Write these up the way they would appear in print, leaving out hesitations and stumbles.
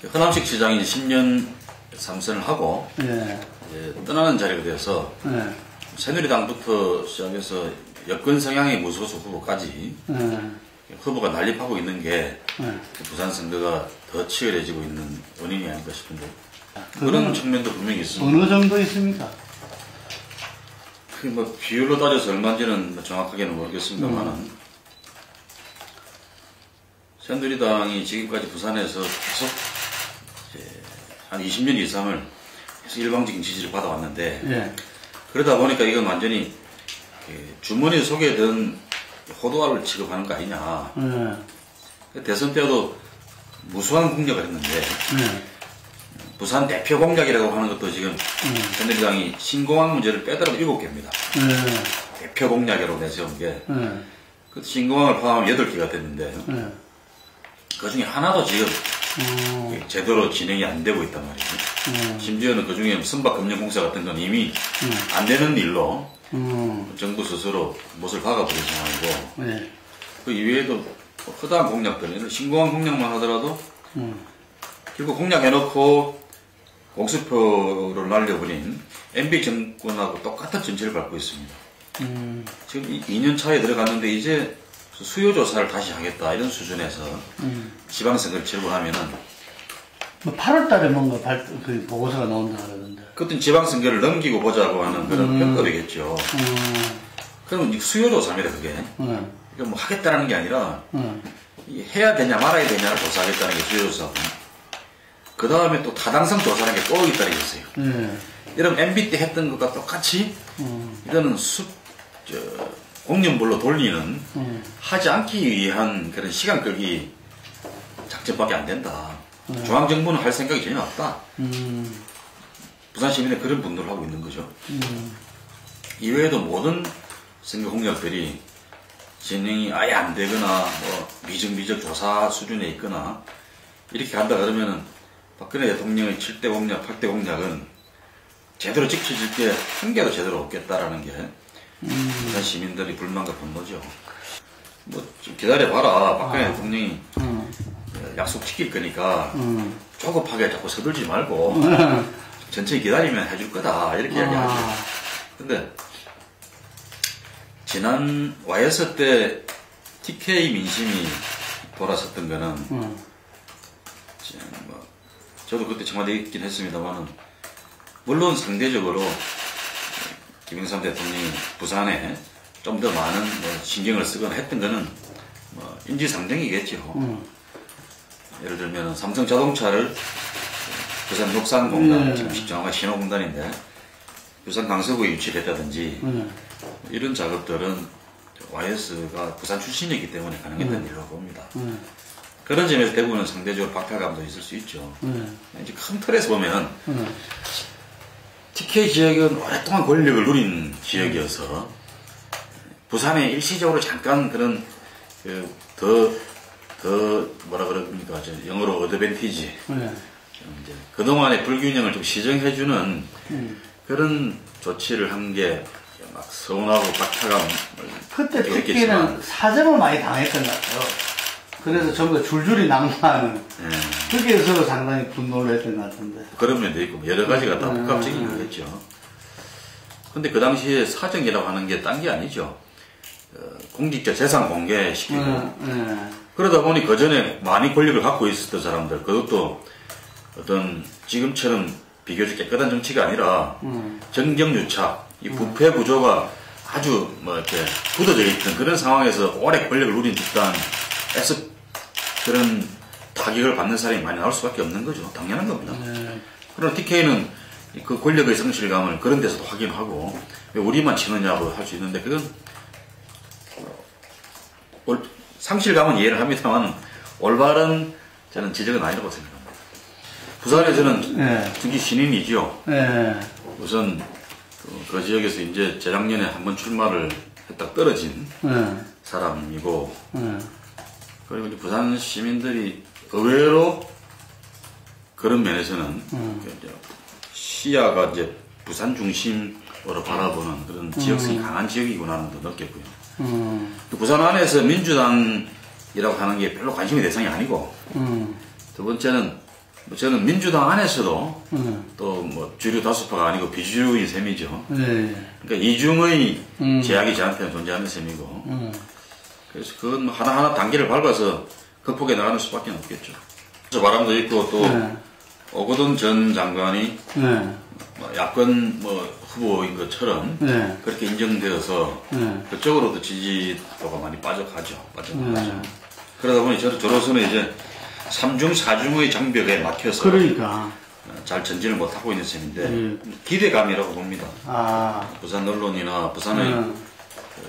허남식 시장이 10년 삼선을 하고 예. 이제 떠나는 자리가 되어서 예. 새누리당부터 시작해서 여권 성향의 무소속 후보까지 예. 후보가 난립하고 있는 게 예. 부산 선거가 더 치열해지고 있는 원인이 아닐까 싶은데 그런 측면도 분명히 있습니다. 어느 정도 있습니까? 그 뭐 비율로 따져서 얼마인지는 뭐 정확하게는 모르겠습니다만은 새누리당이 지금까지 부산에서 계속 한 20년 이상을 계속 일방적인 지지를 받아왔는데 예. 그러다 보니까 이건 완전히 주머니에 소개된 호두알을 취급하는 거 아니냐. 예. 대선 때도 무수한 공약을 했는데 예. 부산 대표 공약이라고 하는 것도 지금 새누리당이 신공항 문제를 빼더라도 7개입니다. 예. 대표 공약이라고 내세운 게 예. 그 신공항을 포함하면 8개가 됐는데 예. 그 중에 하나도 지금 제대로 진행이 안 되고 있단 말이죠. 심지어는 그 중에 선박금융공사 같은 건 이미 안 되는 일로 정부 스스로 못을 박아버린 상황이고 예. 그 이외에도 허다한 공약들, 신공항 공약만 하더라도 결국 공약해놓고 공수표를 날려버린 MB 정권하고 똑같은 전체를 밟고 있습니다. 지금 2년 차에 들어갔는데 이제 수요조사를 다시 하겠다 이런 수준에서 지방선거를 치르고 나면은 뭐 8월 달에 뭔가 그 보고서가 나온다 그러던데. 그땐 지방선거를 넘기고 보자고 하는 그런 평가되겠죠. 그러면 수요조사입니다, 그게. 이거 뭐 하겠다는 게 아니라 해야 되냐 말아야 되냐를 조사하겠다는 게 수요조사고. 그 다음에 또 타당성 조사라는 게 또 있다는 게 있어요. 이런 MB 때 했던 것과 똑같이 이거는 공년별로 돌리는 하지 않기 위한 그런 시간 끌기 작전밖에 안 된다. 중앙정부는 할 생각이 전혀 없다. 부산 시민은 그런 분노를 하고 있는 거죠. 이외에도 모든 선거 공약들이 진행이 아예 안 되거나 뭐 미적미적 조사 수준에 있거나 이렇게 한다 그러면은 박근혜 대통령의 7대 공약, 8대 공약은 제대로 지켜질 게 한 개도 제대로 없겠다라는 게 부산 시민들이 불만과 분노죠. 뭐 좀 기다려봐라. 박근혜 대통령이 약속 지킬 거니까 조급하게 자꾸 서둘지 말고 천천히 기다리면 해줄 거다 이렇게 이야기하죠. 근데 지난 YS 때 TK 민심이 돌았었던 거는 뭐 저도 그때 청와대에 있긴 했습니다만은 물론 상대적으로 김영삼 대통령이 부산에 좀 더 많은 뭐 신경을 쓰거나 했던 거는 뭐 인지상정이겠죠. 예를 들면 삼성 자동차를 부산 녹산공단, 지금 정확한 신호공단인데 부산 강서구에 유치를 했다든지 이런 작업들은 YS가 부산 출신이기 때문에 가능했던 일이라고 봅니다. 그런 점에서 대구는 상대적으로 박탈감도 있을 수 있죠. 이제 큰 틀에서 보면 TK 지역은 오랫동안 권력을 누린 지역이어서 부산에 일시적으로 잠깐 그런 더 뭐라 그럽니까? 영어로 어드밴티지. 이제 그동안의 불균형을 좀 시정해주는 그런 조치를 한 게 막 서운하고 박탈감을 그때 TK는 사정을 많이 당했던 것 같아요. 그래서 전부 줄줄이 낙마하는 거기에서 상당히 분노를 했던 것 같은데. 그런 면도 있고 여러 가지가 다 복합적인 거겠죠. 근데 그 당시에 사정이라고 하는 게 딴 게 아니죠. 공직자 재산 공개시키고 그러다 보니 그 전에 많이 권력을 갖고 있었던 사람들 그것도 어떤 지금처럼 비교적 깨끗한 정치가 아니라 정경유착 이 부패 구조가 아주 뭐 이렇게 굳어져 있던 그런 상황에서 오래 권력을 누린 집단에서 그런 타격을 받는 사람이 많이 나올 수밖에 없는 거죠. 당연한 겁니다. 그러나 TK는 그 권력의 성실감을 그런 데서도 확인하고 왜 우리만 치느냐고 할 수 있는데 그건 상실감은 이해를 합니다만 올바른 저는 지적은 아니라고 생각합니다. 부산에서는 특히 신인이죠. 우선 그 지역에서 이제 재작년에 한번 출마를 했다 떨어진 사람이고 그리고 이제 부산 시민들이 의외로 그런 면에서는 시야가 이제 부산 중심으로 바라보는 그런 지역성이 강한 지역이구나는 더 느꼈고요. 또 부산 안에서 민주당이라고 하는 게 별로 관심의 대상이 아니고 두 번째는 저는 민주당 안에서도 또 뭐 주류 다수파가 아니고 비주류인 셈이죠. 네. 그러니까 이중의 제약이 저한테는 존재하는 셈이고 그래서 그건 하나하나 단계를 밟아서 극복해 나가는 수밖에 없겠죠. 저 바람도 있고 또 오거돈 전 장관이 야권 후보인 것처럼 그렇게 인정되어서 그쪽으로도 지지도가 많이 빠져가죠. 그러다 보니 저로서는 이제 3중 4중의 장벽에 막혀서 그러니까 잘 전진을 못하고 있는 셈인데 기대감이라고 봅니다. 부산 언론이나 부산의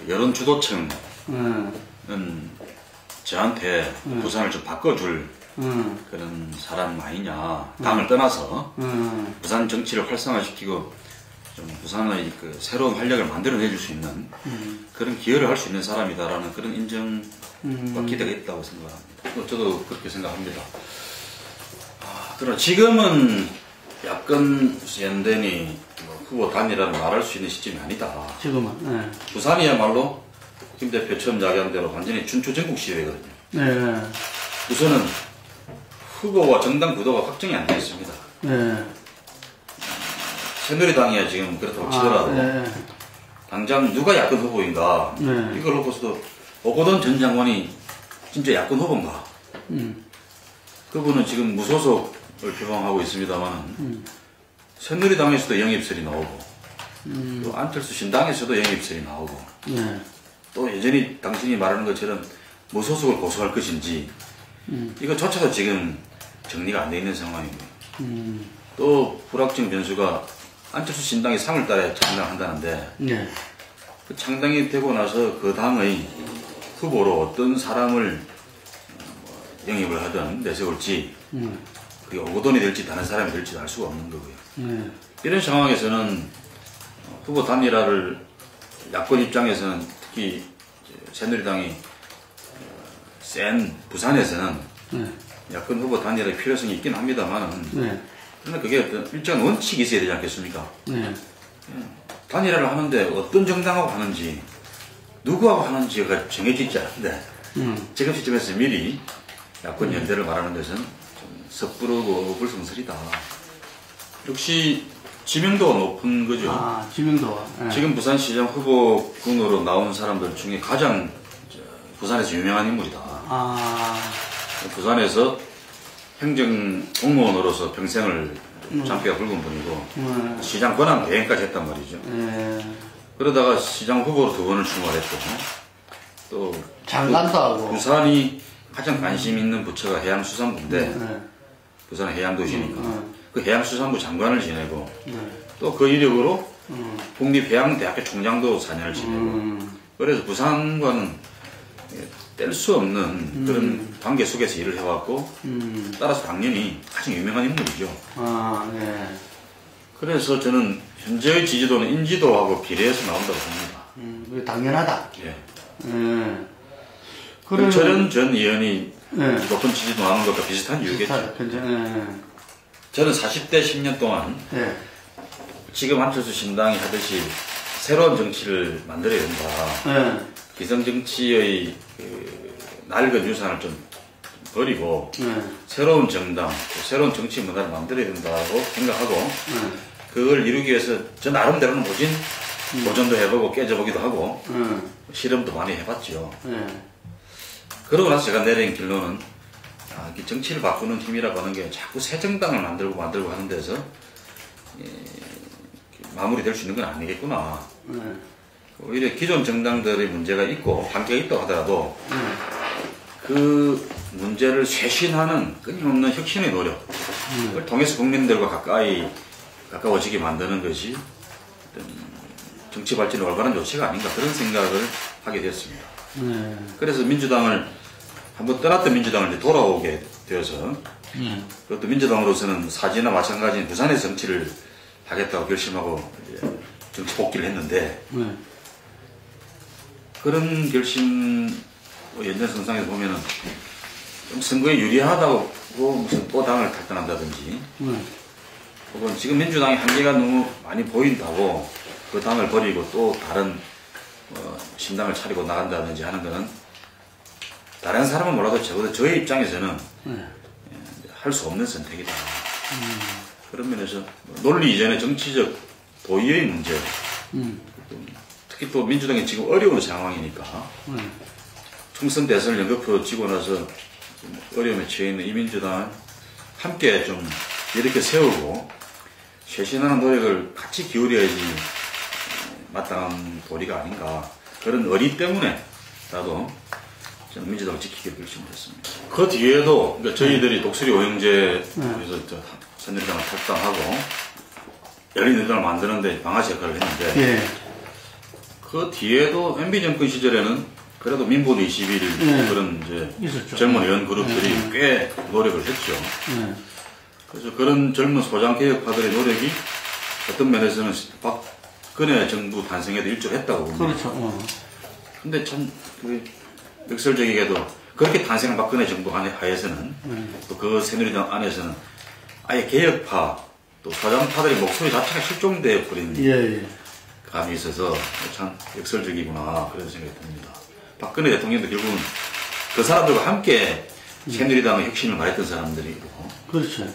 여론 주도층은 저한테 부산을 좀 바꿔줄 그런 사람 아니냐. 당을 떠나서 부산 정치를 활성화시키고 좀 부산의 그 새로운 활력을 만들어내줄 수 있는 그런 기여를 할 수 있는 사람이다라는 그런 인정과 기대가 있다고 생각합니다. 저도 그렇게 생각합니다. 그러나 지금은 야권 연대니 후보 단일화를 말할 수 있는 시점이 아니다. 지금은 부산이야말로 김 대표 처음 이야기한 대로 완전히 춘추전국 시대거든요. 우선은 후보와 정당 구도가 확정이 안 되어 있습니다. 새누리당이야 지금 그렇다고 치더라도 당장 누가 야권 후보인가 이걸 놓고서도 오거돈 전 장관이 진짜 야권 후보인가 그분은 지금 무소속을 표방하고 있습니다만 새누리당에서도 영입설이 나오고 또 안철수 신당에서도 영입설이 나오고 또 여전히 당신이 말하는 것처럼 무소속을 고수할 것인지 이거조차도 지금 정리가 안 돼 있는 상황이고요. 또 불확정 변수가 안철수 신당이 3월달에 창당한다는데 그 창당이 되고 나서 그 당의 후보로 어떤 사람을 영입을 하든 내세울지 그게 오거돈이 될지 다른 사람이 될지도 알 수가 없는 거고요. 이런 상황에서는 후보 단일화를 야권 입장에서는 특히 새누리당이 센 부산에서는 야권 후보 단일화의 필요성이 있긴 합니다만은 그러나 그게 어떤 일정한 원칙이 있어야 되지 않겠습니까? 단일화를 하는데 어떤 정당하고 하는지 누구하고 하는지가 정해지지 않는데 지금 시점에서 미리 야권 연대를 말하는 것은 좀 섣부르고 불성설이다. 역시 지명도가 높은 거죠. 지명도가. 지금 부산시장 후보군으로 나온 사람들 중에 가장 부산에서 유명한 인물이다. 부산에서 행정 공무원으로서 평생을 장기가 굵은 분이고 시장 권한 대행까지 했단 말이죠. 그러다가 시장 후보로 2번을 출마했고 또 장관도 하고 부산이 가장 관심 있는 부처가 해양수산부인데 부산은 해양도시니까 그 해양수산부 장관을 지내고 또 그 이력으로 국립해양대학교 총장도 4년을 지내고 그래서 부산과는 뗄 수 없는 그런 관계 속에서 일을 해왔고 따라서 당연히 가장 유명한 인물이죠. 그래서 저는 현재의 지지도는 인지도하고 비례해서 나온다고 봅니다. 당연하다. 윤철현 전 의원이 높은 지지도 나오는 것과 비슷한 이유겠죠. 저는 40대 10년 동안 지금 안철수 신당이 하듯이 새로운 정치를 만들어야 된다. 기성정치의 낡은 유산을 좀 버리고 새로운 정당, 새로운 정치 문화를 만들어야 된다고 생각하고 그걸 이루기 위해서 저 나름대로는 도전도 해보고 깨져보기도 하고 실험도 많이 해봤죠. 그러고 나서 제가 내린 결론은 정치를 바꾸는 힘이라고 하는 게 자꾸 새 정당을 만들고 하는 데서 마무리될 수 있는 건 아니겠구나. 오히려 기존 정당들의 문제가 있고 한계가 있다고 하더라도 그 문제를 쇄신하는 끊임없는 혁신의 노력을 통해서 국민들과 가까워지게 만드는 것이 어떤 정치 발전의 올바른 조치가 아닌가 그런 생각을 하게 되었습니다. 그래서 민주당을 한번 떠났던 민주당을 이제 돌아오게 되어서 그것도 민주당으로서는 사지나 마찬가지인 부산의 정치를 하겠다고 결심하고 정치 복귀를 했는데 그런 결심 연장선상에서 보면은 좀 선거에 유리하다고 무슨 또 당을 탈당한다든지 혹은 지금 민주당의 한계가 너무 많이 보인다고 그 당을 버리고 또 다른 신당을 차리고 나간다든지 하는 거는 다른 사람은 몰라도 적어도 저의 입장에서는 할 수 없는 선택이다. 그런 면에서 논리 이전의 정치적 도의의 문제, 특히 또 민주당이 지금 어려운 상황이니까 총선 대선을 연거푸 지고 나서 좀 어려움에 처해 있는 이 민주당은 함께 좀 이렇게 세우고 쇄신하는 노력을 같이 기울여야지 마땅한 도리가 아닌가. 그런 의리 때문에 나도 저는 민주당을 지키기로 결심을 했습니다. 그 뒤에도 그러니까 저희들이 독수리 오영제에서 새누리당을 탈당하고 열린우리당을 만드는데 방아쇠 역할을 했는데 그 뒤에도 MB 정권 시절에는 그래도 민보도 21일 그런 이제 있었죠. 젊은 의원 그룹들이 꽤 노력을 했죠. 그래서 그런 젊은 소장 개혁파들의 노력이 어떤 면에서는 박근혜 정부 탄생에도 일조했다고 봅니다. 그렇죠. 근데 참 역설적이게도 그렇게 탄생한 박근혜 정부 하에서는 또 그 새누리당 안에서는 아예 개혁파 또 소장파들의 목소리 자체가 실종되어 버린 감이 있어서 참 역설적이구나 그런 생각이 듭니다. 박근혜 대통령도 결국은 그 사람들과 함께 새누리당의 혁신을 말했던 사람들이고 그렇죠.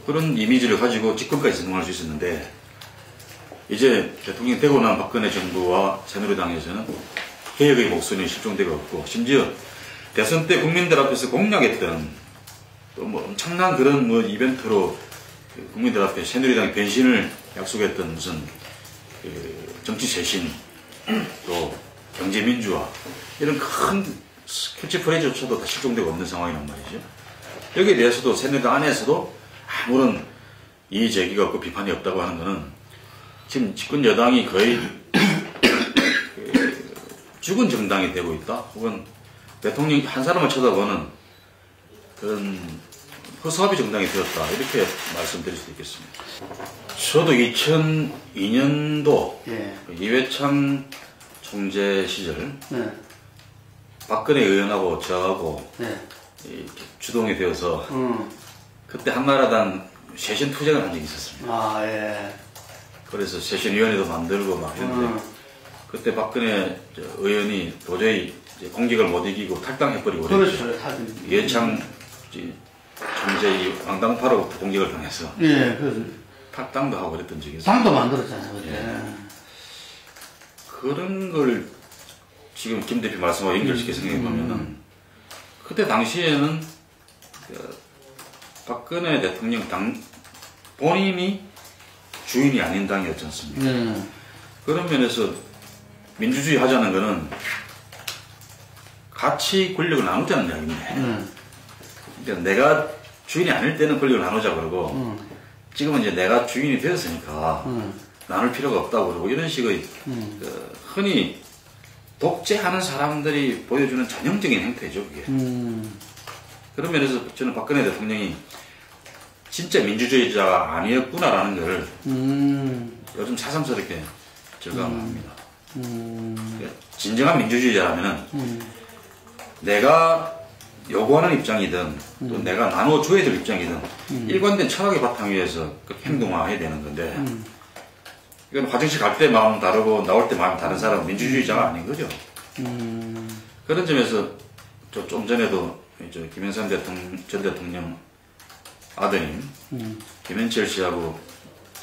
그런 이미지를 가지고 집권까지 성공할 수 있었는데 이제 대통령이 되고 난 박근혜 정부와 새누리당에서는 개혁의 목소리는 실종되고 없고 심지어 대선 때 국민들 앞에서 공약했던 또 뭐 엄청난 그런 뭐 이벤트로 국민들 앞에 새누리당의 변신을 약속했던 무슨 정치 쇄신 또 경제 민주화 이런 큰 캐치프레이즈조차도 다 실종되고 없는 상황이란 말이죠. 여기에 대해서도 새누리당 안에서도 아무런 이의 제기가 없고 비판이 없다고 하는 것은 지금 집권 여당이 거의 죽은 정당이 되고 있다. 혹은 대통령 한 사람을 쳐다보는 그런 허수아비 정당이 되었다. 이렇게 말씀드릴 수도 있겠습니다. 저도 2002년도 이회창 총재 시절 박근혜 의원하고 저하고 주동이 되어서 그때 한나라당 쇄신 투쟁을 한 적이 있었습니다. 그래서 쇄신위원회도 만들고 막 했는데 그때 박근혜 의원이 도저히 공격을 못 이기고 탈당해버리고 그랬죠. 이회창 총재의 왕당파로부터 공격을 당해서 탈당도 하고 그랬던 적이 있어요. 당도 만들었잖아요. 그런 걸 지금 김 대표 말씀하고 연결시켜 생각해보면은 그때 당시에는 박근혜 대통령 당 본인이 주인이 아닌 당이었지 않습니까? 그런 면에서 민주주의 하자는 거는 같이 권력을 나누자는 이야기인데 그러니까 내가 주인이 아닐 때는 권력을 나누자 그러고 지금은 이제 내가 주인이 되었으니까 나눌 필요가 없다고 그러고 이런 식의 흔히 독재하는 사람들이 보여주는 전형적인 행태죠 그게. 그런 면에서 저는 박근혜 대통령이 진짜 민주주의자가 아니었구나라는 걸 요즘 새삼스럽게 절감합니다. 진정한 민주주의자라면은 내가 요구하는 입장이든 또 내가 나눠줘야 될 입장이든 일관된 철학의 바탕 위에서 행동화해야 되는 건데 이건 화장실 갈 때 마음 다르고 나올 때 마음 다른 사람은 민주주의자가 아닌 거죠. 그런 점에서 좀 전에도 김영삼 전 대통령 아드님 김현철 씨하고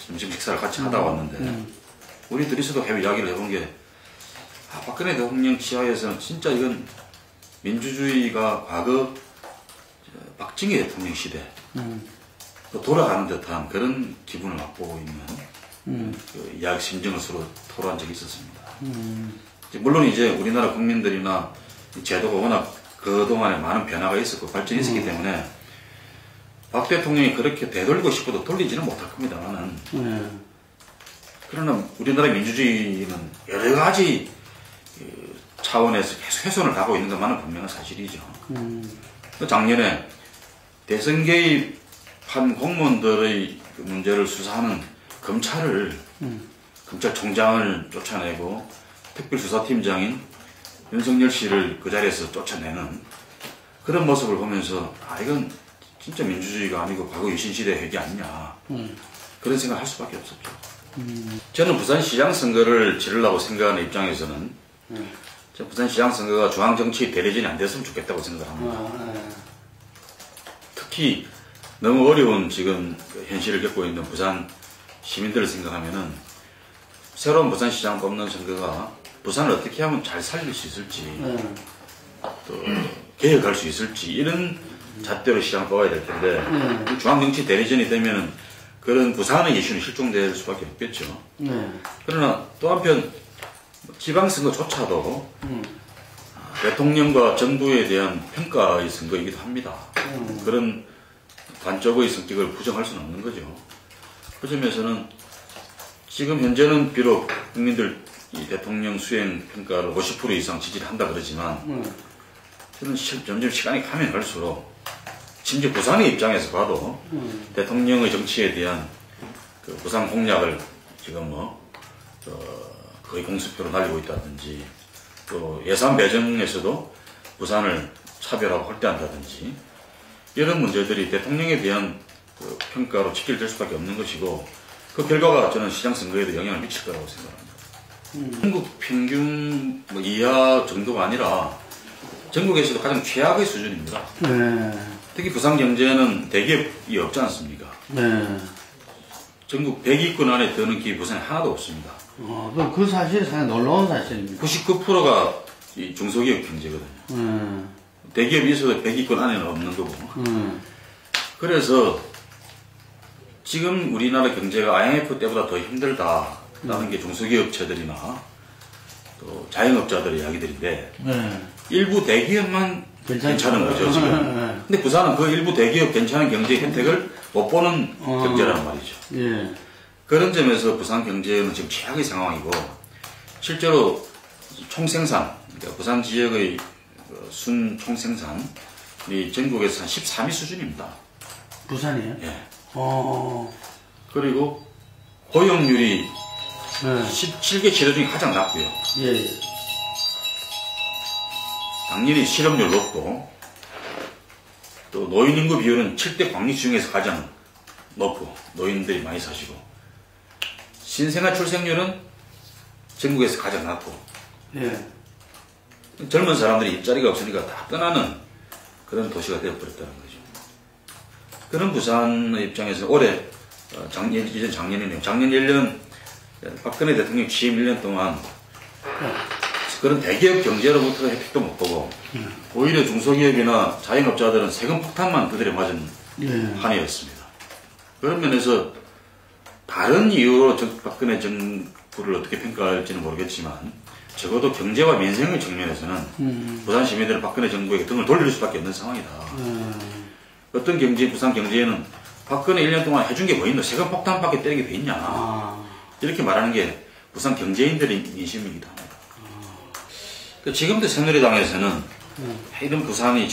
점심 식사를 같이 하다 왔는데 우리 둘이서도 해외 이야기를 해본 게 박근혜 대통령 치하에서는 진짜 이건 민주주의가 과거 박정희 대통령 시대 또 돌아가는 듯한 그런 기분을 맛보고 있는 그 이야기 심정을 서로 토로한 적이 있었습니다. 물론 이제 우리나라 국민들이나 제도가 워낙 그동안에 많은 변화가 있었고 발전이 있었기 때문에 박 대통령이 그렇게 되돌리고 싶어도 돌리지는 못할 겁니다만은 그러나 우리나라 민주주의는 여러 가지 차원에서 계속 훼손을 가고 있는 것만은 분명한 사실이죠. 작년에 대선 개입한 공무원들의 그 문제를 수사하는 검찰총장을 쫓아내고 특별수사팀장인 윤석열 씨를 그 자리에서 쫓아내는 그런 모습을 보면서 이건 진짜 민주주의가 아니고 과거 유신시대 회기 아니냐 그런 생각을 할 수밖에 없었죠. 저는 부산시장 선거를 치르려고 생각하는 입장에서는 부산시장 선거가 중앙정치 대리전이 안 됐으면 좋겠다고 생각을 합니다. 특히 너무 어려운 지금 현실을 겪고 있는 부산 시민들을 생각하면은 새로운 부산시장 뽑는 선거가 부산을 어떻게 하면 잘 살릴 수 있을지 또 개혁할 수 있을지 이런 잣대로 시장을 뽑아야 될 텐데 중앙정치 대리전이 되면은 그런 부산의 이슈는 실종될 수밖에 없겠죠. 그러나 또 한편 지방선거조차도 대통령과 정부에 대한 평가의 선거이기도 합니다. 그런 단적의 성격을 부정할 수는 없는 거죠. 그 점에서는 지금 현재는 비록 국민들 이 대통령 수행 평가를 50% 이상 지지를 한다 그러지만 저는 점점 시간이 가면 갈수록 심지어 부산의 입장에서 봐도 대통령의 정치에 대한 그 부산 공약을 지금 거의 공수표로 날리고 있다든지 또 예산 배정에서도 부산을 차별하고 확대한다든지 이런 문제들이 대통령에 대한 그 평가로 직결될 수밖에 없는 것이고 그 결과가 저는 시장 선거에도 영향을 미칠 거라고 생각합니다. 전국 평균 이하 정도가 아니라 전국에서도 가장 최악의 수준입니다. 특히 부산 경제는 대기업이 없지 않습니까? 전국 100위권 안에 드는 기업이 부산에 하나도 없습니다. 그 사실이 상당히 놀라운 사실입니다. 99%가 이 중소기업 경제거든요. 대기업이 있어도 100위권 안에는 없는 거고. 그래서 지금 우리나라 경제가 IMF 때보다 더 힘들다라는 게 중소기업체들이나 또 자영업자들의 이야기들인데 일부 대기업만 괜찮은 거죠 지금. 근데 부산은 그 일부 대기업 괜찮은 경제 혜택을 못 보는 경제란 말이죠. 그런 점에서 부산 경제는 지금 최악의 상황이고 실제로 총생산, 그러니까 부산 지역의 순 총생산이 전국에서 한 13위 수준입니다. 부산이에요? 예. 그리고 고용률이 17개 지도 중에 가장 낮고요. 당연히 실업률 높고 또 노인인구 비율은 7대 광역 중에서 가장 높고 노인들이 많이 사시고 신생아 출생률은 전국에서 가장 낮고 젊은 사람들이 일자리가 없으니까 다 떠나는 그런 도시가 되어버렸다는 거죠. 그런 부산의 입장에서 올해 이전 작년이네요. 작년 1년 박근혜 대통령 취임 1년 동안 그런 대기업 경제로부터 혜택도 못 보고 오히려 중소기업이나 자영업자들은 세금 폭탄만 그들에 맞은 한 해였습니다. 그런 면에서 다른 이유로 박근혜 정부를 어떻게 평가할지는 모르겠지만 적어도 경제와 민생의 측면에서는 부산 시민들은 박근혜 정부에게 등을 돌릴 수밖에 없는 상황이다. 어떤 부산 경제에는 박근혜 1년 동안 해준 게 뭐 있노? 세금 폭탄밖에 때리게 돼 있냐? 이렇게 말하는 게 부산 경제인들의 민심이기도 합니다. 지금도 새누리당에서는 이런 부산이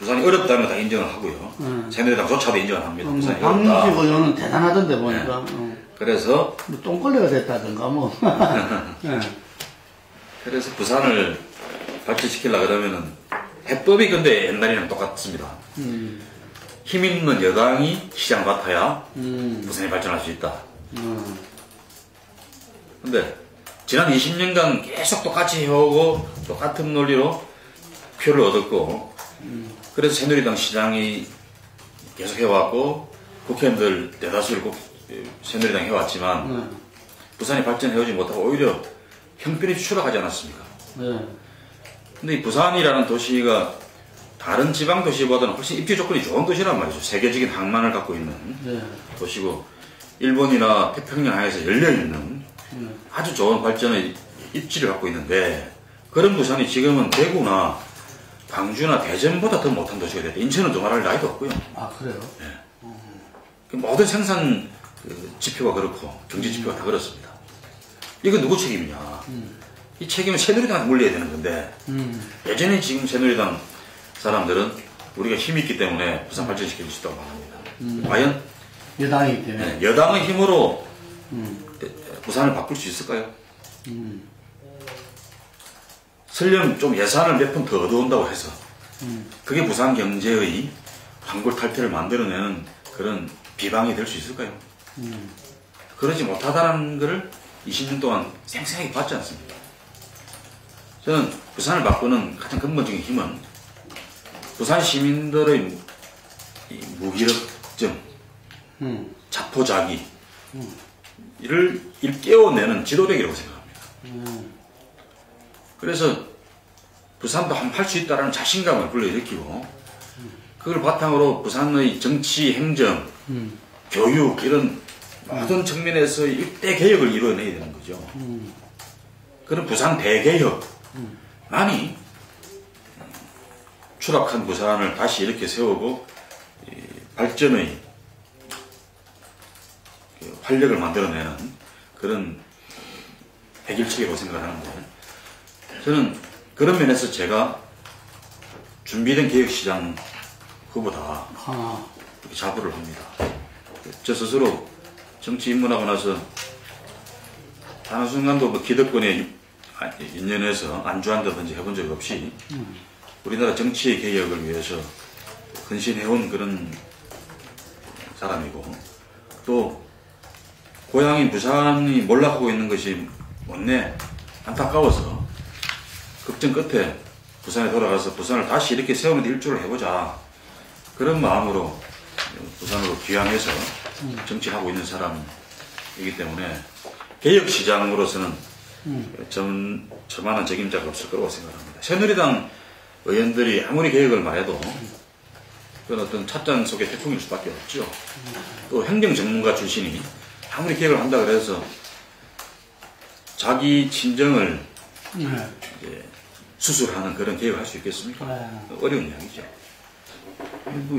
어렵다는 거 다 인정을 하고요. 새누리당조차도 인정을 합니다. 부산이 어렵다. 박민식 의원은 대단하던데 보니까. 그래서 뭐 똥걸레가 됐다든가 뭐. 그래서 부산을 발전시키려고 그러면은 해법이 근데 옛날이랑 똑같습니다. 힘 있는 여당이 시장 맡아야 부산이 발전할 수 있다. 근데 지난 20년간 계속 똑같이 해오고 똑같은 논리로 표를 얻었고 그래서 새누리당 시장이 계속 해왔고 국회의원들 대다수를 새누리당 해왔지만 부산이 발전해오지 못하고 오히려 형편이 추락하지 않았습니까? 근데 이 부산이라는 도시가 다른 지방 도시보다는 훨씬 입지 조건이 좋은 도시란 말이죠. 세계적인 항만을 갖고 있는 도시고 일본이나 태평양 하에서 열려있는 아주 좋은 발전의 입지를 갖고 있는데 그런 부산이 지금은 대구나 광주나 대전보다 더 못한 도시가 됐다. 인천은 두말할 나위도 없고요. 그래요? 모든 생산 지표가 그렇고 경제 지표가 다 그렇습니다. 이거 누구 책임이냐? 이 책임은 새누리당한테 물려야 되는 건데 예전에 지금 새누리당 사람들은 우리가 힘이 있기 때문에 부산 발전시킬 수 있다고 말합니다. 과연 여당이기 때문에 여당의 힘으로 부산을 바꿀 수 있을까요? 설령 좀 예산을 몇 푼 더 얻어온다고 해서 그게 부산 경제의 환골탈태를 만들어내는 그런 비방이 될 수 있을까요? 그러지 못하다는 것을 20년 동안 생생하게 봤지 않습니까? 저는 부산을 바꾸는 가장 근본적인 힘은 부산 시민들의 이 무기력 자포자기 이를 일깨워내는 지도력이라고 생각합니다. 그래서 부산도 한번 할 수 있다는 자신감을 불러일으키고 그걸 바탕으로 부산의 정치, 행정, 교육 이런 모든 측면에서 일대 개혁을 이루어내야 되는 거죠. 그런 부산 대개혁만이 추락한 부산을 다시 이렇게 세우고 발전의 활력을 만들어내는 그런 해결책이라고 생각하는데 저는 그런 면에서 제가 준비된 개혁시장 후보다 이렇게 자부를 합니다. 저 스스로 정치 입문하고 나서 단 한순간도 뭐 기득권에 인연해서 안주한다든지 해본 적이 없이 우리나라 정치의 개혁을 위해서 헌신해온 그런 사람이고 또 고향인 부산이 몰락하고 있는 것이 못내 안타까워서 걱정 끝에 부산에 돌아가서 부산을 다시 이렇게 세우는 데 일조를 해보자 그런 마음으로 부산으로 귀향해서 정치하고 있는 사람이기 때문에 개혁시장으로서는 저만한 책임자가 없을 거라고 생각합니다. 새누리당 의원들이 아무리 개혁을 말해도 그건 어떤 찻잔 속의 태풍일 수밖에 없죠. 또 행정전문가 출신이 아무리 개혁을 한다 그래서 자기 친정을 이제 수술하는 그런 개혁을 할 수 있겠습니까? 어려운 이야기죠.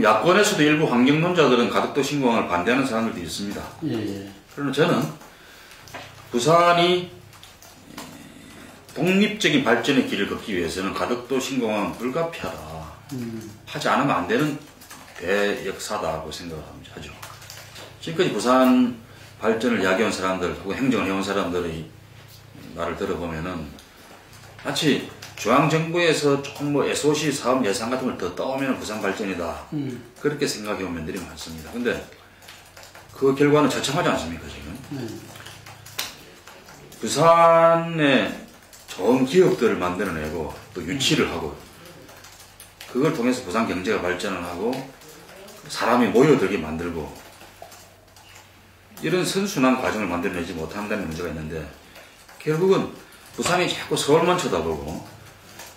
야권에서도 일부 환경론자들은 가덕도 신공항을 반대하는 사람들도 있습니다. 그러나 저는 부산이 독립적인 발전의 길을 걷기 위해서는 가덕도 신공항은 불가피하다. 하지 않으면 안 되는 대역사다고 생각하죠. 지금까지 부산 발전을 이야기한 사람들 혹은 행정을 해온 사람들의 말을 들어보면은 마치 중앙정부에서 조금 뭐 SOC 사업 예산 같은 걸 더 떠오면 부산 발전이다. 그렇게 생각해 온 면들이 많습니다. 근데 그 결과는 처참하지 않습니까, 지금? 부산에 좋은 기업들을 만들어내고 또 유치를 하고 그걸 통해서 부산 경제가 발전을 하고 사람이 모여들게 만들고 이런 선순환 과정을 만들어내지 못한다는 문제가 있는데 결국은 부산이 자꾸 서울만 쳐다보고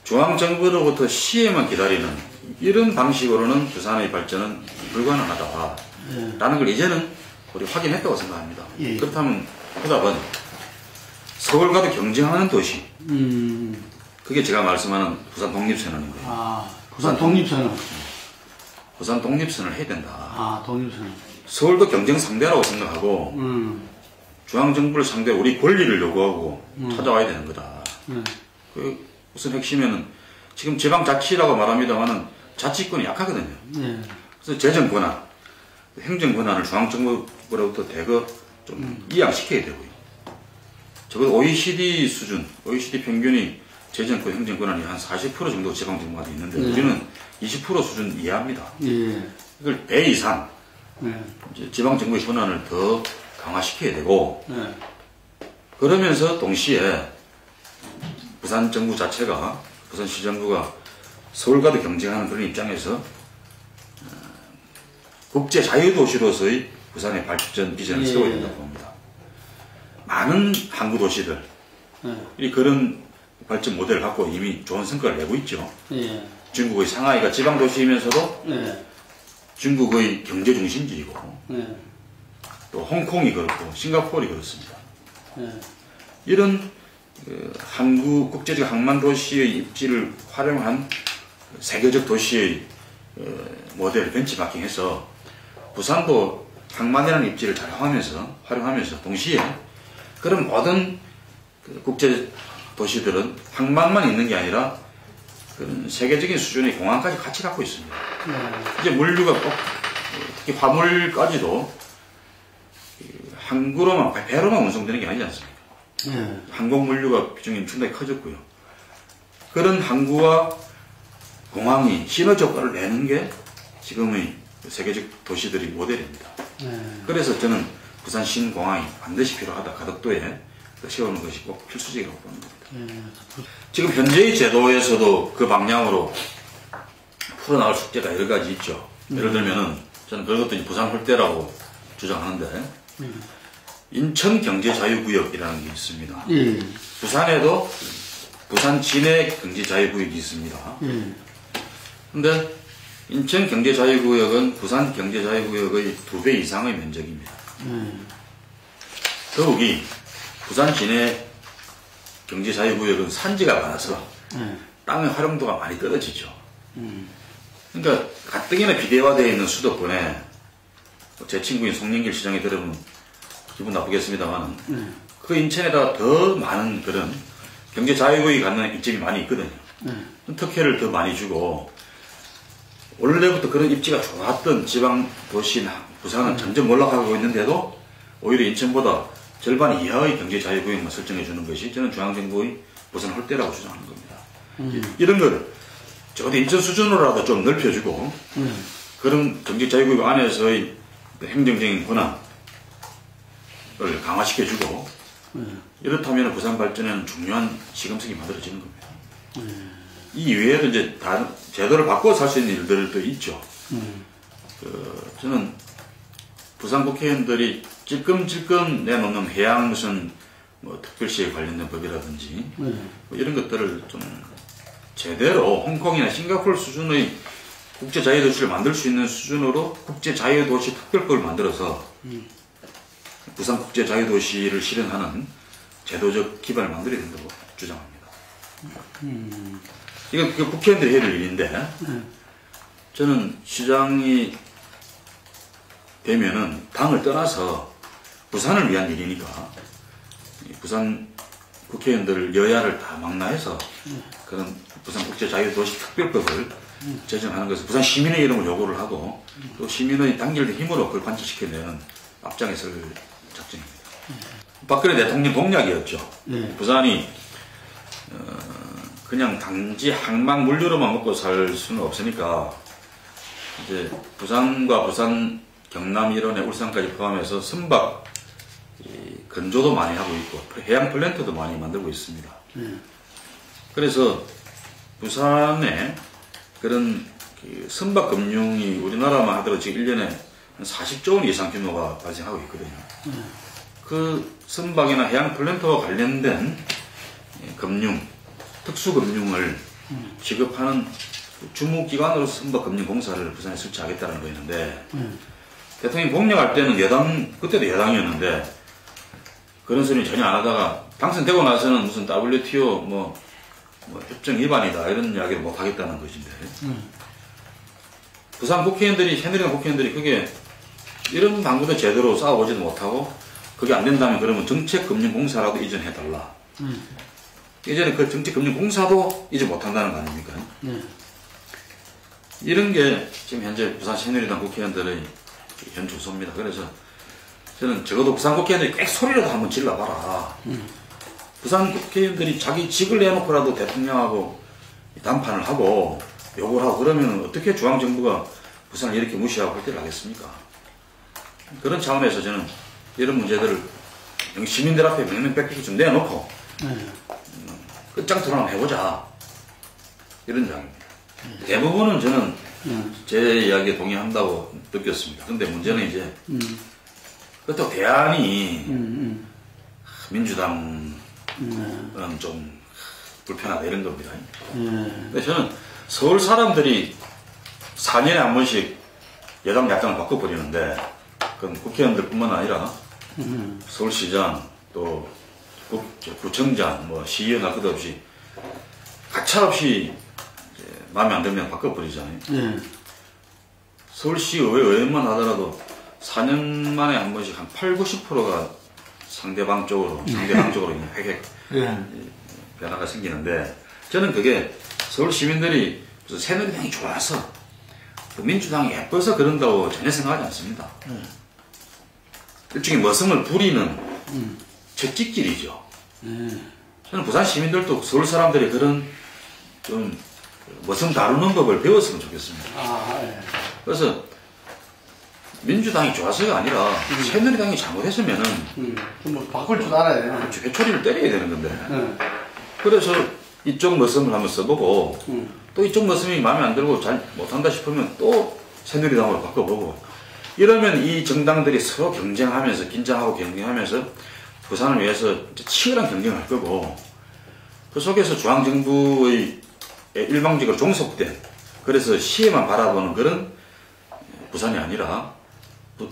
중앙정부로부터 시에만 기다리는 이런 방식으로는 부산의 발전은 불가능하다라는 걸 이제는 우리 확인했다고 생각합니다. 그렇다면 해답은 서울과도 경쟁하는 도시. 그게 제가 말씀하는 부산 독립선언인 거예요. 부산 독립선언. 부산 독립선언을 해야 된다. 독립선언. 서울도 경쟁 상대라고 생각하고 중앙정부를 상대로 우리 권리를 요구하고 찾아와야 되는 거다. 그 우선 핵심에는 지금 지방자치라고 말합니다만은 자치권이 약하거든요. 그래서 재정 권한, 행정 권한을 중앙정부로부터 대거 좀 이양시켜야 되고요. 적어도 OECD 수준, OECD 평균이 재정권, 행정권한이 한 40% 정도 지방정부가 있는데 우리는 20% 수준 이하입니다. 이걸 배 이상 이제 지방정부의 권한을 더 강화시켜야 되고 그러면서 동시에 부산 정부 자체가 부산시정부가 서울과도 경쟁하는 그런 입장에서 국제 자유도시로서의 부산의 발전 비전을 세워야 된다고 봅니다. 많은 항구 도시들 이 그런 발전 모델을 갖고 이미 좋은 성과를 내고 있죠. 중국의 상하이가 지방 도시이면서도 중국의 경제 중심지이고 또 홍콩이 그렇고 싱가포르이 그렇습니다. 이런 항구 국제적 항만 도시의 입지를 활용한 세계적 도시의 모델을 벤치마킹해서 부산도 항만이라는 입지를 잘 활용하면서 동시에 그런 모든 국제 도시들은 항만만 있는 게 아니라 그런 세계적인 수준의 공항까지 같이 갖고 있습니다. 이제 물류가 꼭 특히 화물까지도 항구로만 배로만 운송되는 게 아니지 않습니까? 항공 물류가 비중이 엄청나게 커졌고요. 그런 항구와 공항이 시너지 효과를 내는 게 지금의 세계적 도시들의 모델입니다. 그래서 저는 부산 신공항이 반드시 필요하다. 가덕도에 세우는 것이 꼭 필수적이라고 봅니다. 지금 현재의 제도에서도 그 방향으로 풀어나갈 숙제가 여러 가지 있죠. 예를 들면은 저는 그것도 부산 홀대라고 주장하는데 인천경제자유구역이라는 게 있습니다. 예. 부산에도 부산 진해 경제자유구역이 있습니다. 근데 인천경제자유구역은 부산 경제자유구역의 2배 이상의 면적입니다. 더욱이 부산 진해 경제자유구역은 산지가 많아서 땅의 활용도가 많이 떨어지죠. 그러니까 가뜩이나 비대화되어 있는 수도권에 제 친구인 송영길 시장이 들으면 기분 나쁘겠습니다만 그 인천에다 더 많은 그런 경제자유구역이 갖는 입지가 많이 있거든요. 특혜를 더 많이 주고 원래부터 그런 입지가 좋았던 지방 도시나 부산은 점점 올라가고 있는데도 오히려 인천보다 절반 이하의 경제자유구역만 설정해 주는 것이 저는 중앙정부의 부산 홀대라고 주장하는 겁니다. 이런 걸 적어도 인천 수준으로라도 좀 넓혀주고 그런 경제자유구역 안에서의 행정적인 권한을 강화시켜주고 이렇다면 부산 발전에는 중요한 시금석이 만들어지는 겁니다. 이 이외에도 이제 다른 제도를 바꿔서 할 수 있는 일들도 있죠. 저는 부산 국회의원들이 찔끔찔끔 내놓는 해양 무슨 뭐 특별시에 관련된 법이라든지 뭐 이런 것들을 좀 제대로 홍콩이나 싱가포르 수준의 국제자유도시를 만들 수 있는 수준으로 국제자유도시 특별법을 만들어서 부산 국제자유도시를 실현하는 제도적 기반을 만들어야 된다고 주장합니다. 이건 국회의원들이 해야 될 일인데 저는 시장이 되면은 당을 떠나서 부산을 위한 일이니까 부산 국회의원들 여야를 다 망라해서 그런 부산 국제자유도시 특별법을 제정하는 것을 부산 시민의 이름을 요구를 하고 또 시민의 단결된 힘으로 그걸 관철시켜내는 앞장에 설 작정입니다. 박근혜 대통령 공약이었죠. 부산이 그냥 단지 항만 물류로만 먹고 살 수는 없으니까 이제 부산과 부산 경남 일원에 울산까지 포함해서 선박 건조도 많이 하고 있고 해양 플랜트도 많이 만들고 있습니다. 그래서 부산에 그런 선박 금융이 우리나라만 하더라도 지금 1년에 한 40조 원 이상 규모가 발생하고 있거든요. 그 선박이나 해양 플랜트와 관련된 금융, 특수금융을 지급하는 주무기관으로 선박금융공사를 부산에 설치하겠다는 거였는데 대통령이 공약할 때는 그때도 여당이었는데 그런 소리 전혀 안 하다가 당선되고 나서는 무슨 WTO 뭐 협정 위반이다 이런 이야기를 못 하겠다는 것인데 부산 국회의원들이 새누리당 국회의원들이 그게 이런 방법도 제대로 싸워보지도 못하고 그게 안 된다면 그러면 정책금융공사라도 이전해달라. 예전에 그 정책금융공사도 이제 못한다는 거 아닙니까? 이런 게 지금 현재 부산 새누리당 국회의원들의 현 주소입니다. 그래서 저는 적어도 부산 국회의원들이 꽤 소리라도 한번 질러봐라. 부산 국회의원들이 자기 직을 내놓고라도 대통령하고 담판을 하고 욕을 하고 그러면 어떻게 중앙정부가 부산을 이렇게 무시하고 할 때를 하겠습니까? 그런 차원에서 저는 이런 문제들을 시민들 앞에 명명백백히 좀 내놓고 끝장 토론을 해보자 이런 장입니다. 대부분은 저는 제 이야기에 동의한다고 느꼈습니다. 근데 문제는 이제 그렇다고 대안이 민주당은 좀 불편하다 이런 겁니다. 근데 저는 서울 사람들이 4년에 한 번씩 여당 야당을 바꿔버리는데 그건 국회의원들뿐만 아니라 서울시장 또 구청장 뭐 시의원 할 것 없이 가차없이 마음에 안 들면 바꿔버리잖아요. 서울시의회 의원만 하더라도 4년 만에 한 번씩 한 80~90%가 상대방 쪽으로 획획 변화가 생기는데 저는 그게 서울 시민들이 새누리당이 좋아서 민주당이 예뻐서 그런다고 전혀 생각하지 않습니다. 일종의 머슴을 부리는 채찍질이죠. 저는 부산 시민들도 서울 사람들이 그런 좀 머슴 다루는 법을 배웠으면 좋겠습니다. 그래서 민주당이 좋아서가 아니라 새누리당이 잘못했으면은 좀 바꿀 줄 알아야 돼요. 회초리를 때려야 되는 건데 그래서 이쪽 머슴을 한번 써보고 또 이쪽 머슴이 마음에 안 들고 잘 못한다 싶으면 또 새누리당으로 바꿔보고 이러면 이 정당들이 서로 경쟁하면서, 긴장하고 경쟁하면서 부산을 위해서 치열한 경쟁을 할 거고, 그 속에서 중앙정부의 일방적으로 종속된, 그래서 시에만 바라보는 그런 부산이 아니라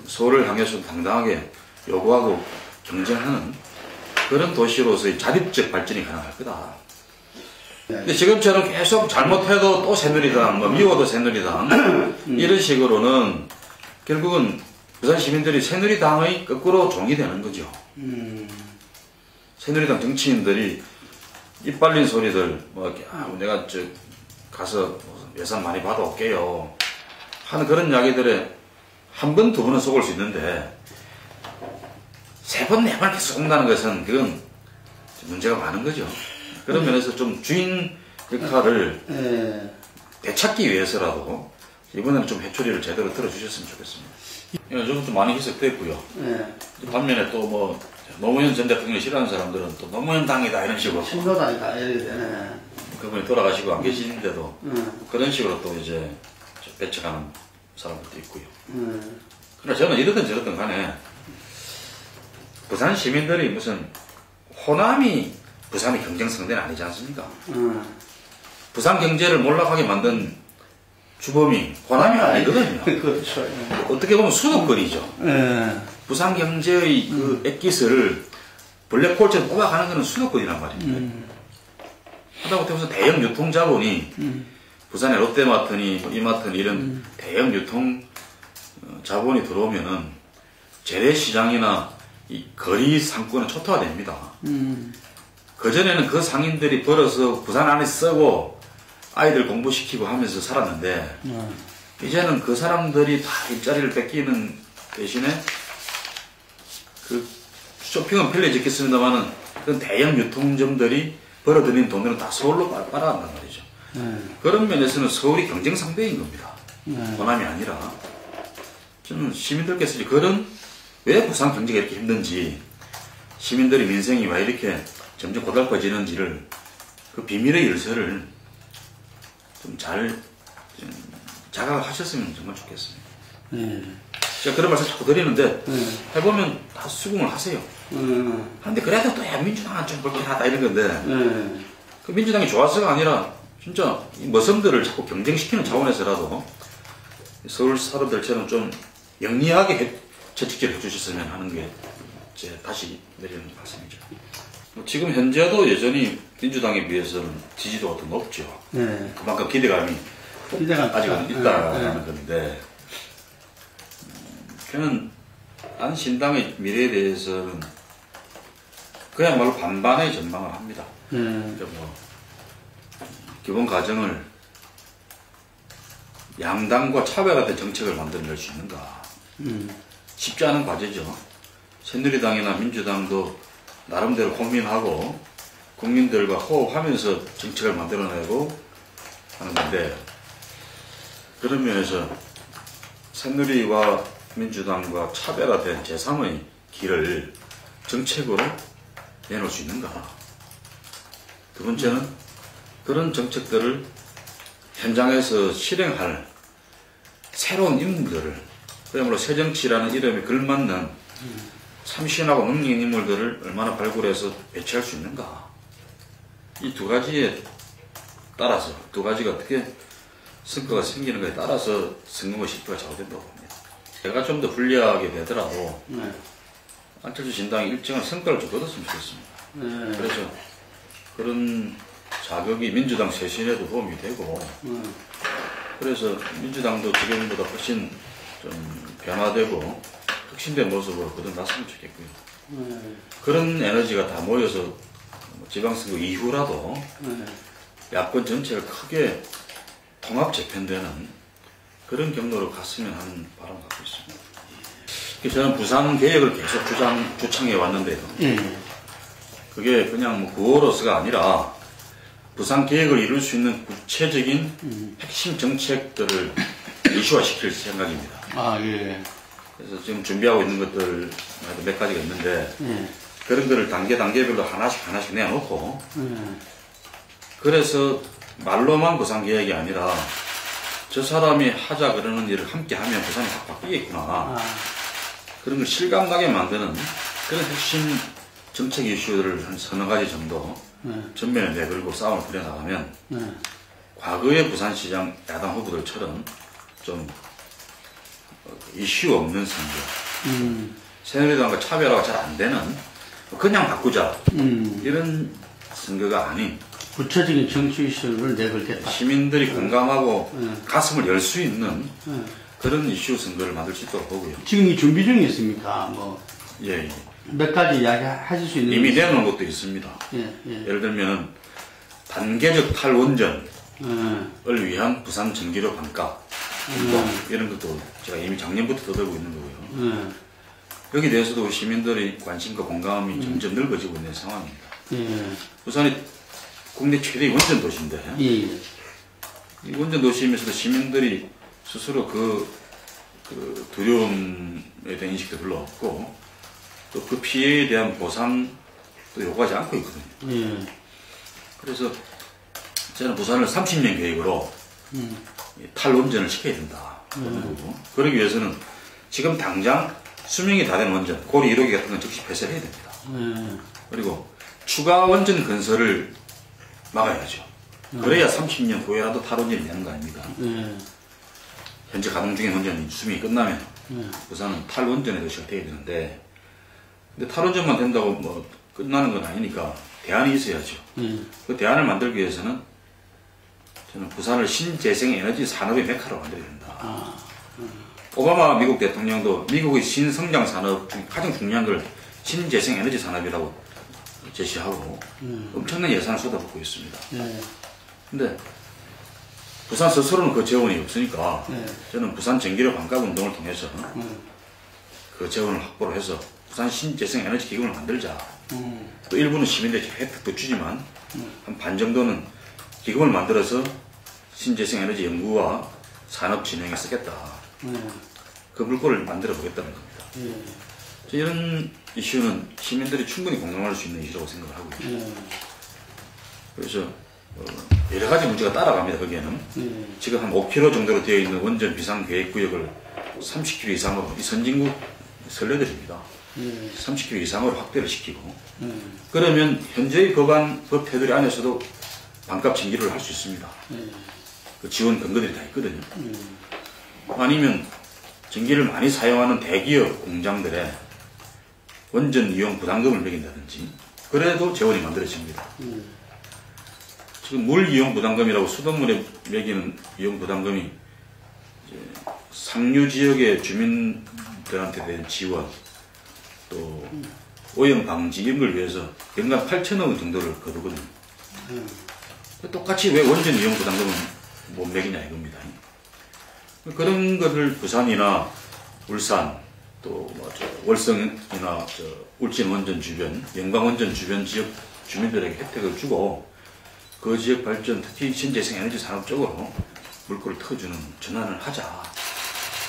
서울을 향해서 당당하게 요구하고 경쟁하는 그런 도시로서의 자립적 발전이 가능할 거다. 근데 지금처럼 계속 잘못해도 또 새누리당, 뭐 미워도 새누리당 이런 식으로는 결국은 부산 시민들이 새누리당의 거꾸로 종이 되는 거죠. 새누리당 정치인들이 입 발린 소리들, 뭐 이렇게 내가 가서 예산 많이 받아올게요 하는 그런 이야기들에 한 번, 두 번은 속을 수 있는데 세 번, 네 번 계속 속는다는 것은 그건 문제가 많은 거죠. 그런 면에서 좀 주인 역할을 되찾기 위해서라도 이번에는 좀 회초리를 제대로 들어주셨으면 좋겠습니다. 요즘 좀 많이 희석됐고요. 반면에 또 뭐 노무현 전 대통령을 싫어하는 사람들은 또 노무현 당이다 이런 식으로 신노당이다 이렇게 되네. 그분이 돌아가시고 안 계시는데도 그런 식으로 또 이제 배척하는 사람들도 있고요. 그러나 저는 이러든 저러든 간에 부산 시민들이 무슨 호남이 부산의 경쟁 상대는 아니지 않습니까? 부산 경제를 몰락하게 만든 주범이 호남이 아니거든요. 그렇죠. 어떻게 보면 수도권이죠. 부산 경제의 그 엑기스를 블랙홀처럼 뽑아가는 것은 수도권이란 말입니다. 하다못해 무슨 대형 유통자본이 부산의 롯데마트니 뭐 이마트니 이런 대형 유통 자본이 들어오면은 재래시장이나 이 거리 상권은 초토화됩니다. 그전에는 그 상인들이 벌어서 부산 안에 쓰고 아이들 공부시키고 하면서 살았는데 이제는 그 사람들이 다 일자리를 뺏기는 대신에 그 쇼핑은 편리해졌겠습니다만은 그런 대형 유통점들이 벌어들인 돈들은 다 서울로 빨아간단 말이죠. 그런 면에서는 서울이 경쟁 상대인 겁니다. 호남이 아니라. 저는 시민들께서 그런 왜 부산 경제가 이렇게 힘든지, 시민들의 민생이 왜 이렇게 점점 고달파지는지를 그 비밀의 열쇠를 좀 잘 자각하셨으면 정말 좋겠습니다. 제가 그런 말씀 자꾸 드리는데 해보면 다 수긍을 하세요. 근데 그래도 또 야, 민주당은 좀 불쾌하다 이런 건데 그 민주당이 좋아서가 아니라 진짜 이 머슴들을 자꾸 경쟁시키는 차원에서라도 서울 사람들처럼 좀 영리하게 채찍질 해주셨으면 하는 게 제 다시 내리는 말씀이죠. 지금 현재도 여전히 민주당에 비해서는 지지도가 더 높죠. 그만큼 기대감이 아직은 있다는 건데, 저는 안 신당의 미래에 대해서는 그야말로 반반의 전망을 합니다. 그러니까 뭐 기본 가정을 양당과 차별화된 정책을 만들어낼 수 있는가, 쉽지 않은 과제죠. 새누리당이나 민주당도 나름대로 고민하고 국민들과 호흡하면서 정책을 만들어내고 하는 건데, 그런 면에서 새누리와 민주당과 차별화된 제3의 길을 정책으로 내놓을 수 있는가. 두 번째는 그런 정책들을 현장에서 실행할 새로운 인물들을, 그야말로 새정치라는 이름에 걸맞는 참신하고 능력 있는 인물들을 얼마나 발굴해서 배치할 수 있는가. 이 두 가지에 따라서, 두 가지가 어떻게 성과가 생기는가에 따라서 선거의 실패가 좌우된다고 봅니다. 제가 좀 더 불리하게 되더라도 안철수 신당이 일정한 성과를 좀 거뒀으면 좋겠습니다. 그래서 그런 자격이 민주당 쇄신에도 도움이 되고, 그래서 민주당도 지금보다 훨씬 좀 변화되고 혁신된 모습으로 거듭났으면 좋겠고요. 그런 에너지가 다 모여서 지방선거 이후라도 야권 전체를 크게 통합 재편되는 그런 경로로 갔으면 하는 바람을 갖고 있습니다. 저는 부산 개혁을 계속 주창해 왔는데요. 그게 그냥 뭐 구호로서가 아니라 부산 개혁을 이룰 수 있는 구체적인 핵심 정책들을 이슈화시킬 생각입니다. 그래서 지금 준비하고 있는 것들 몇 가지가 있는데 그런 거를 단계별로 하나씩 내놓고 그래서 말로만 부산 개혁이 아니라 저 사람이 하자 그러는 일을 함께 하면 부산이 확 바뀌겠구나. 그런 걸 실감나게 만드는 그런 핵심 정책 이슈들을 한 서너 가지 정도 전면에 내걸고 싸움을 벌여나가면 과거의 부산시장 야당 후보들처럼 좀 이슈 없는 선거, 새누리당과 차별화가 잘 안 되는 그냥 바꾸자 이런 선거가 아닌 구체적인 정치 이슈를 내걸겠다. 시민들이 공감하고 가슴을 열 수 있는 그런 이슈 선거를 만들 수 있도록 보고요. 지금 이 준비 중에 있습니까? 뭐 예, 몇 가지 이야기 하실 수 있는 이미 내놓은 것도 있습니다. 예를 들면 단계적 탈원전을 위한 부산 전기료 반값 이런 것도 제가 이미 작년부터 떠들고 있는 거고요. 여기 대해서도 시민들의 관심과 공감이 점점 넓어지고 있는 상황입니다. 부산이 국내 최대의 원전 도시인데 이 원전 도시이면서도 시민들이 스스로 그 두려움에 대한 인식도 별로 없고 또 그 피해에 대한 보상도 요구하지 않고 있거든요. 그래서 저는 부산을 30년 계획으로 탈원전을 시켜야 된다. 그러기 위해서는 지금 당장 수명이 다 된 원전, 고리 1호기 같은 건 즉시 폐쇄를 해야 됩니다. 그리고 추가 원전 건설을 막아야죠. 그래야 30년 후에라도 탈원전이 되는 거 아닙니까? 현재 가동 중인 원전이 수명이 끝나면 부산은 탈원전의 도시가 되어야 되는데 근데 탈원전만 된다고 뭐 끝나는 건 아니니까 대안이 있어야죠. 그 대안을 만들기 위해서는 저는 부산을 신재생 에너지 산업의 메카로 만들어야 된다. 오바마 미국 대통령도 미국의 신성장 산업 중 가장 중요한 걸 신재생 에너지 산업이라고 제시하고 엄청난 예산을 쏟아붓고 있습니다. 근데 부산 스스로는 그 재원이 없으니까 저는 부산 전기료 반값 운동을 통해서 그 재원을 확보를 해서 부산 신재생 에너지 기금을 만들자. 또 일부는 시민들에게 혜택도 주지만 한 반 정도는 기금을 만들어서 신재생 에너지 연구와 산업 진흥에 쓰겠다. 그 물꼬를 만들어 보겠다는 겁니다. 이런 이슈는 시민들이 충분히 공감할 수 있는 이슈라고 생각을 하고요. 그래서 여러 가지 문제가 따라갑니다. 거기에는 지금 한 5km 정도로 되어 있는 원전 비상계획구역을 30km 이상으로 이 선진국 선례들입니다. 30km 이상으로 확대를 시키고 그러면 현재의 법 테두리 안에서도 반값 전기를 할 수 있습니다. 그 지원 근거들이 다 있거든요. 아니면 전기를 많이 사용하는 대기업 공장들의 원전 이용 부담금을 매긴다든지 그래도 재원이 만들어집니다. 지금 물 이용 부담금이라고 수돗물에 매기는 이용 부담금이 상류 지역의 주민들한테 대한 지원 또 오염 방지 이런 걸 위해서 연간 8천억 원 정도를 거두거든요. 똑같이 왜 원전 이용 부담금은 못 매기냐 이겁니다. 그런 것을 부산이나 울산 또 월성이나 울진 원전 주변, 영광 원전 주변 지역 주민들에게 혜택을 주고 그 지역 발전, 특히 신재생 에너지 산업 쪽으로 물꼬를 터주는 전환을 하자.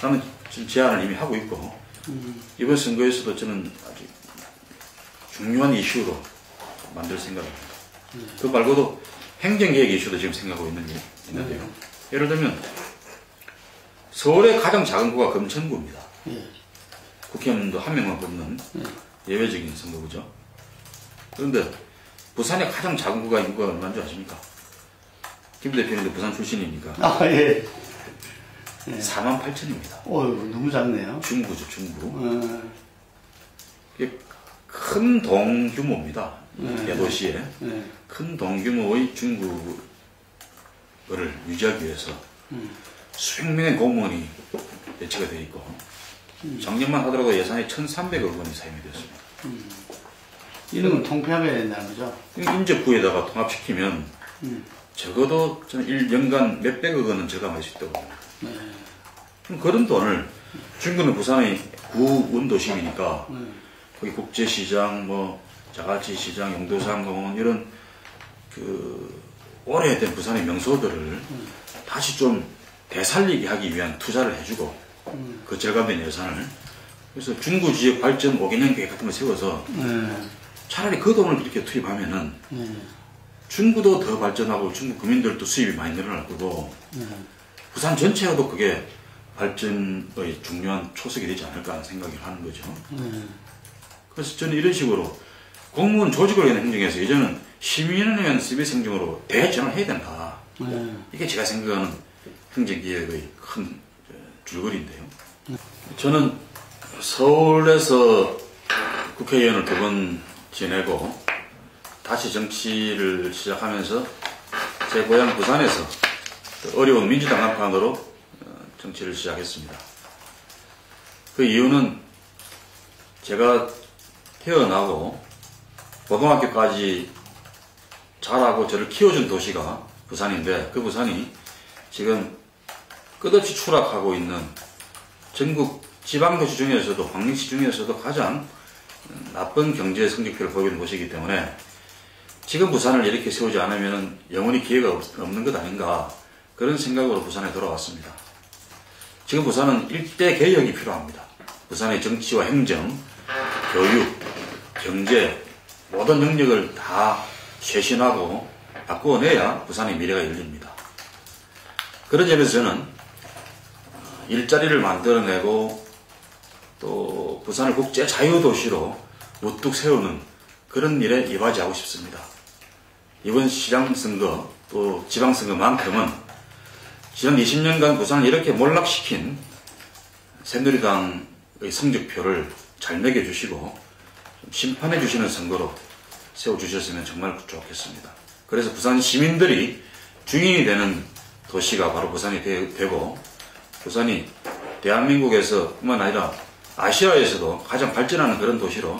라는 제안을 이미 하고 있고 이번 선거에서도 저는 아주 중요한 이슈로 만들 생각입니다. 그 말고도 행정개혁 이슈도 지금 생각하고 있는데요. 예를 들면 서울의 가장 작은 구가 금천구입니다. 국회의원도 한 명만 뽑는 예외적인 선거구죠. 그런데 부산의 가장 작은 구가 인구가 얼마인 줄 아십니까? 김 대표님도 부산 출신이니까. 48,000입니다. 너무 작네요. 중구죠, 중구. 이게 큰 동규모입니다. 대도시에. 큰 동규모의 중구를 유지하기 위해서 수백 명의 공무원이 배치가 되어 있고 작년만 하더라도 예산이 1,300억 원이 사용이 되었습니다. 이런 건 통폐합해야 된다는 거죠? 인접구에다가 통합시키면 적어도 저는 1년간 몇백억 원은 절감할 수 있다고 봅니다. 그럼 그런 돈을 중구는 부산의 구운도심이니까 거기 국제시장, 자갈치시장, 용도산공원 이런 오래된 부산의 명소들을 다시 좀 되살리게 하기 위한 투자를 해주고 그 절감된 예산을 그래서 중구 지역 발전 5개년 계획 같은 걸 세워서 차라리 그 돈을 그렇게 투입하면은 중구도 더 발전하고 중구 구민들도 수입이 많이 늘어날 거고 부산 전체에도 그게 발전의 중요한 초석이 되지 않을까 하는 생각을 하는 거죠. 그래서 저는 이런 식으로 공무원 조직을 위한 행정에서 예전은 시민을 위한 서비스 행정으로 대전을 해야 된다. 이게 제가 생각하는 행정개혁의 큰 줄거리인데요. 저는 서울에서 국회의원을 2번 지내고 다시 정치를 시작하면서 제 고향 부산에서 어려운 민주당 간판으로 정치를 시작했습니다. 그 이유는 제가 태어나고 고등학교까지 자라고 저를 키워준 도시가 부산인데, 그 부산이 지금 끝없이 추락하고 있는 전국 지방도시 중에서도, 광역시 중에서도 가장 나쁜 경제 성적표를 보이는 곳이기 때문에 지금 부산을 이렇게 세우지 않으면 영원히 기회가 없는 것 아닌가, 그런 생각으로 부산에 돌아왔습니다. 지금 부산은 일대 개혁이 필요합니다. 부산의 정치와 행정, 교육, 경제 모든 영역을 다 쇄신하고 바꾸어내야 부산의 미래가 열립니다. 그런 점에서 저는 일자리를 만들어내고 또 부산을 국제 자유도시로 우뚝 세우는 그런 일에 이바지하고 싶습니다. 이번 시장선거 또 지방선거만큼은 지난 20년간 부산을 이렇게 몰락시킨 새누리당의 성적표를 잘 매겨주시고 심판해 주시는 선거로 세워주셨으면 정말 좋겠습니다. 그래서 부산 시민들이 주인이 되는 도시가 바로 부산이 되고, 부산이 대한민국에서 뿐만 아니라 아시아에서도 가장 발전하는 그런 도시로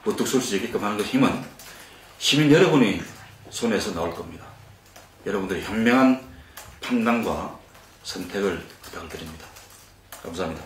우뚝 설 수 있게끔 하는 그 힘은 시민 여러분의 손에서 나올 겁니다. 여러분들의 현명한 판단과 선택을 부탁을 드립니다. 감사합니다.